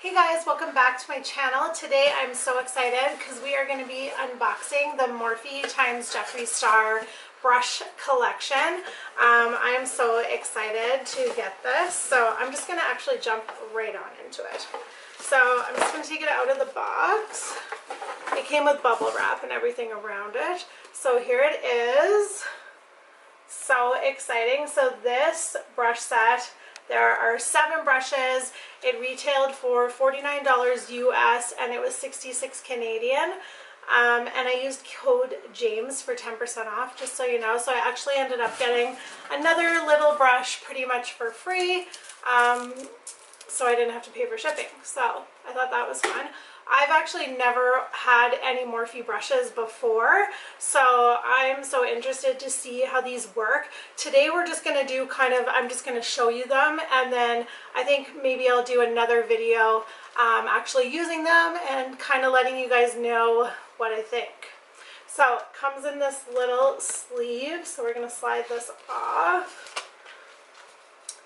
Hey guys, welcome back to my channel. Today I'm so excited because we are going to be unboxing the Morphe x Jeffree Star brush collection. I am so excited to get this, so I'm just going to actually jump right on into it. So I'm just going to take it out of the box. It came with bubble wrap and everything around it. So here it is. So exciting. So this brush set, there are 7 brushes. It retailed for $49 US and it was 66 Canadian. And I used code James for 10% off, just so you know. So I actually ended up getting another little brush pretty much for free. So I didn't have to pay for shipping. So I thought that was fun. I've actually never had any Morphe brushes before, so I'm so interested to see how these work. Today we're just going to do I'm just going to show you them, and then I think maybe I'll do another video actually using them and kind of letting you guys know what I think. So it comes in this little sleeve, so we're going to slide this off.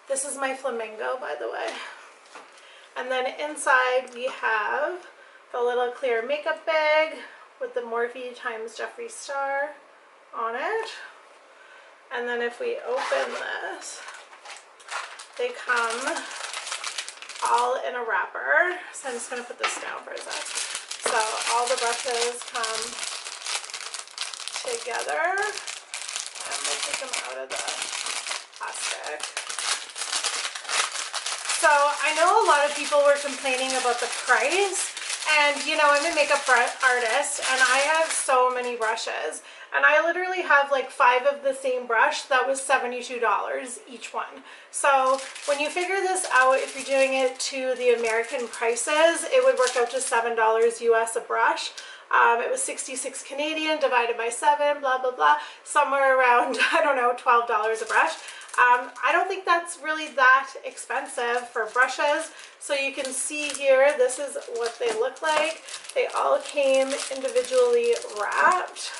This is my flamingo, by the way. And then inside we have the little clear makeup bag with the Morphe x Jeffree Star on it. And then if we open this, they come all in a wrapper. So I'm just going to put this down for a sec. So all the brushes come together. And we'll take them out of the plastic. So I know a lot of people were complaining about the price. And you know, I'm a makeup artist and I have so many brushes, and I literally have like 5 of the same brush that was $72 each one. So when you figure this out, if you're doing it to the American prices, it would work out to $7 US a brush. It was 66 Canadian divided by 7, blah blah blah, somewhere around, I don't know, $12 a brush. I don't think that's really that expensive for brushes. So you can see here, this is what they look like. They all came individually wrapped.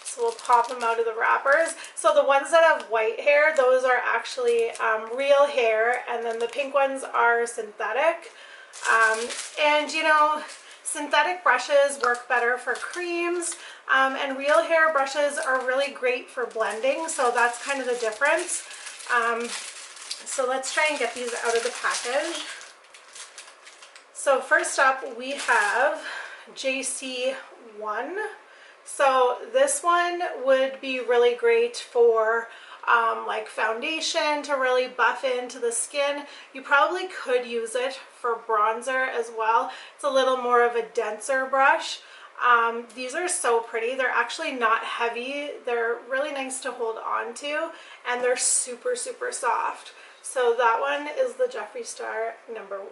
So we'll pop them out of the wrappers. So the ones that have white hair, those are actually real hair, and then the pink ones are synthetic. And you know, synthetic brushes work better for creams, and real hair brushes are really great for blending, so that's kind of the difference. So let's try and get these out of the package. So first up we have JC1. So this one would be really great for like foundation, to really buff into the skin. You probably could use it for bronzer as well. It's a little more of a denser brush. These are so pretty. They're actually not heavy. They're really nice to hold on to, and they're super super soft. So that one is the Jeffree Star number 1.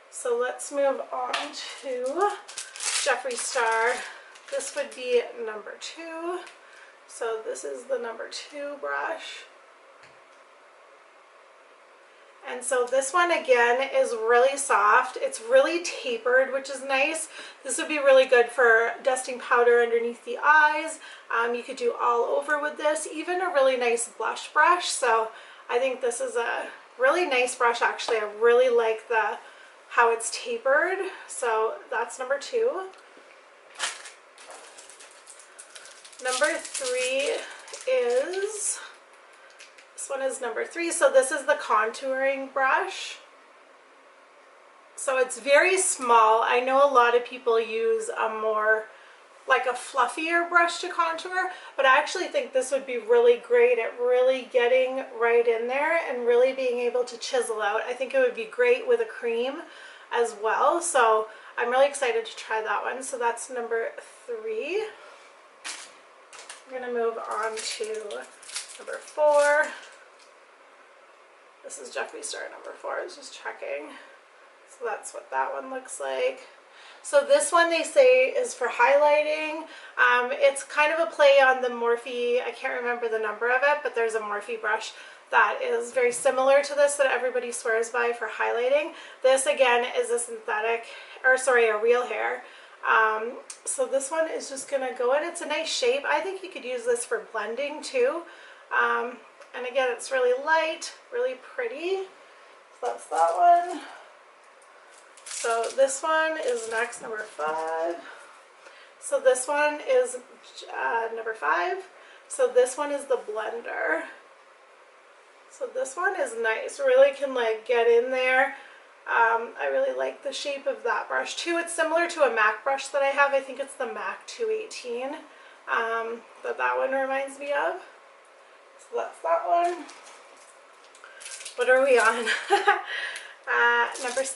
So let's move on to Jeffree Star. This would be number 2. So this is the number 2 brush. And so this one again is really soft. It's really tapered, which is nice. This would be really good for dusting powder underneath the eyes. You could do all over with this, even a really nice blush brush. So I think this is a really nice brush actually. I really like how it's tapered. So that's number 2. Number 3 is, this one is number 3. So this is the contouring brush. So it's very small. I know a lot of people use a more, like a fluffier brush to contour, but I actually think this would be really great at really getting right in there and really being able to chisel out. I think it would be great with a cream as well. So I'm really excited to try that one. So that's number 3. We're going to move on to number 4. This is Jeffree Star number 4. I was just checking. So that's what that one looks like. So this one they say is for highlighting. It's kind of a play on the Morphe, I can't remember the number of it, but there's a Morphe brush that is very similar to this that everybody swears by for highlighting. This again is a synthetic, or sorry, a real hair. So this one is just gonna go in. It's a nice shape. I think you could use this for blending too. And again, it's really light, really pretty. So that's that one. So this one is next, number 5. So this one is number 5. So this one is the blender. So this one is nice. Really can like get in there. I really like the shape of that brush too. It's similar to a MAC brush that I have. I think it's the MAC 218 that one reminds me of. So that's that one. What are we on? Number 6.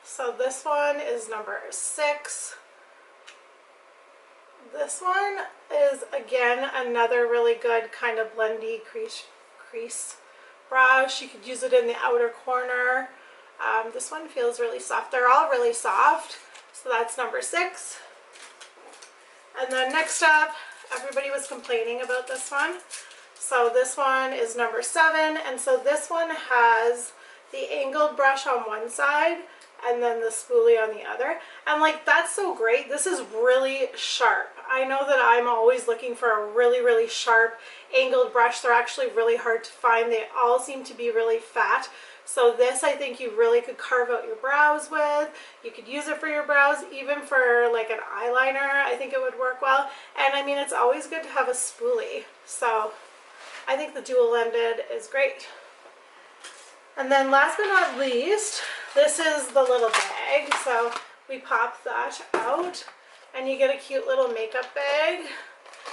So this one is number 6. This one is again another really good kind of blendy crease brush. You could use it in the outer corner. This one feels really soft. They're all really soft. So that's number 6. And then next up, everybody was complaining about this one. So this one is number 7. And so this one has the angled brush on one side and then the spoolie on the other. And like, that's so great. This is really sharp. I know that I'm always looking for a really, really sharp angled brush. They're actually really hard to find. They all seem to be really fat. So this, I think you really could carve out your brows with. You could use it for your brows, even for like an eyeliner. I think it would work well. And I mean, it's always good to have a spoolie. So I think the dual-ended is great. And then last but not least, this is the little bag. So we pop that out and you get a cute little makeup bag.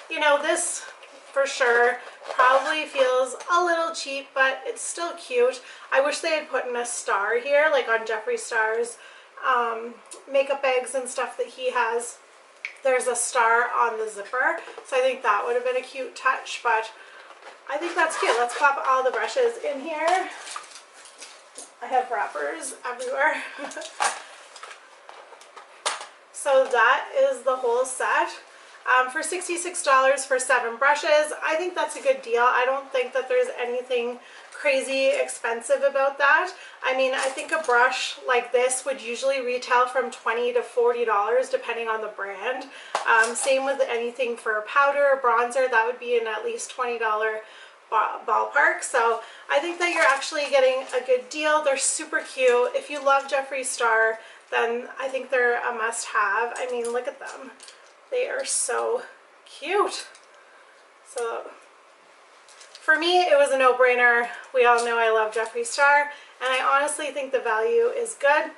You know, this for sure probably feels a little cheap, but it's still cute. I wish they had put in a star here, like on Jeffree Star's makeup bags and stuff that he has. There's a star on the zipper, so I think that would have been a cute touch, but I think that's cute. Let's pop all the brushes in here. I have wrappers everywhere. So that is the whole set. For $66 for 7 brushes, I think that's a good deal. I don't think that there's anything crazy expensive about that. I mean, I think a brush like this would usually retail from $20 to $40 depending on the brand. Same with anything for powder or bronzer, that would be in at least $20 ballpark. So I think that you're actually getting a good deal. They're super cute. If you love Jeffree Star, then I think they're a must-have. I mean, look at them. They are so cute. So for me, it was a no-brainer. We all know I love Jeffree Star, and I honestly think the value is good.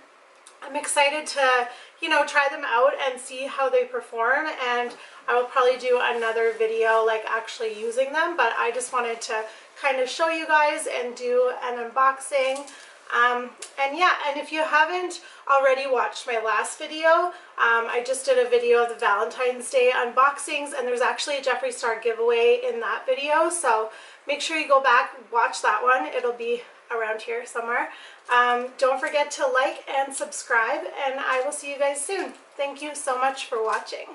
I'm excited to, you know, try them out and see how they perform, and I will probably do another video like actually using them, but I just wanted to kind of show you guys and do an unboxing. And yeah, and if you haven't already watched my last video, I just did a video of the Valentine's Day unboxings, and there's actually a Jeffree Star giveaway in that video, so make sure you go back, watch that one. It'll be around here somewhere. Don't forget to like and subscribe, and I will see you guys soon. Thank you so much for watching.